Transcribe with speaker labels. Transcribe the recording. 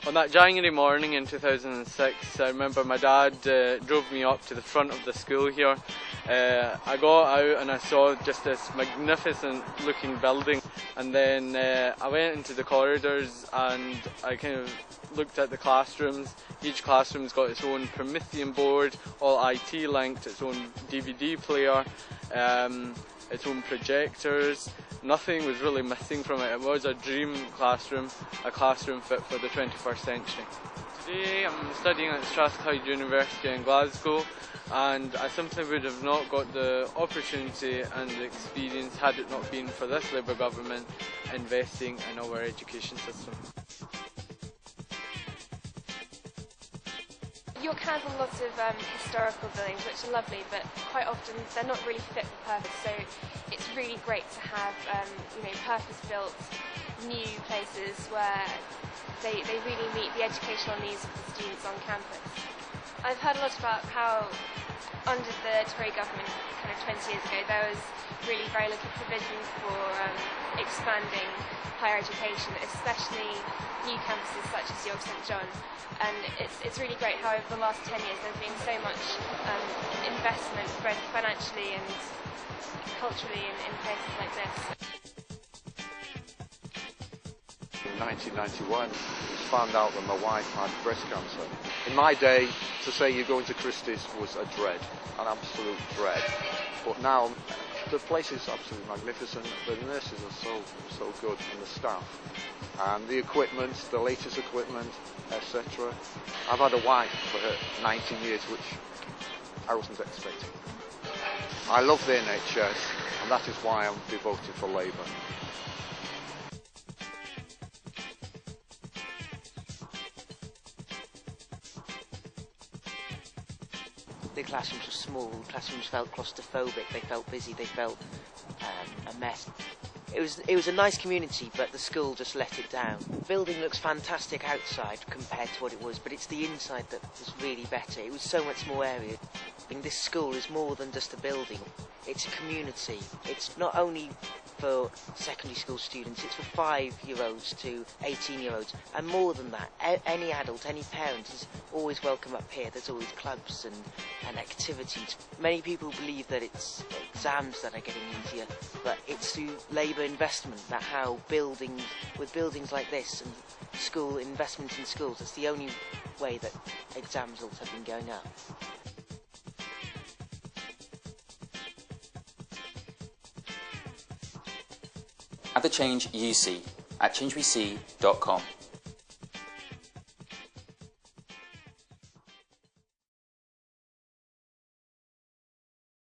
Speaker 1: On that January morning in 2006, I remember my dad drove me up to the front of the school here. I got out and I saw just this magnificent looking building, and then I went into the corridors and I kind of looked at the classrooms. Each classroom's got its own Promethean board, all IT linked, its own DVD player, its own projectors. Nothing was really missing from it. It was a dream classroom, a classroom fit for the 21st century. Today I'm studying at Strathclyde University in Glasgow, and I simply would have not got the opportunity and the experience had it not been for this Labour government investing in our education system.
Speaker 2: York has a lot of historical buildings which are lovely, but quite often they're not really fit for purpose, so it's really great to have purpose-built new places where they really meet the educational needs of the students on campus. I've heard a lot about how under the Tory government kind of 20 years ago there was really very little provision for expanding higher education, especially new campuses such as York St John. And it's really great how over the last 10 years there's been so much investment, both financially and culturally, in places like this.
Speaker 3: In 1991, it was found out that my wife had breast cancer. In my day, to say you're going to Christie's was a dread, an absolute dread. But now, the place is absolutely magnificent. The nurses are so good, and the staff. And the equipment, the latest equipment, etc. I've had a wife for 19 years, which I wasn't expecting. I love the NHS, and that is why I'm devoted for Labour.
Speaker 4: The classrooms were small, classrooms felt claustrophobic, they felt busy, they felt a mess. It was a nice community, but the school just let it down. The building looks fantastic outside compared to what it was, but it's the inside that was really better. It was so much more area. I mean, this school is more than just a building. It's a community. It's not only for secondary school students, it's for 5-year-olds to 18-year-olds, and more than that, any adult, any parent is always welcome up here. There's always clubs and activities. Many people believe that it's exams that are getting easier, but it's through Labour investment that how with buildings like this and school investment in schools, it's the only way that exam results have been going up.
Speaker 5: Add the change you see at changebc.com.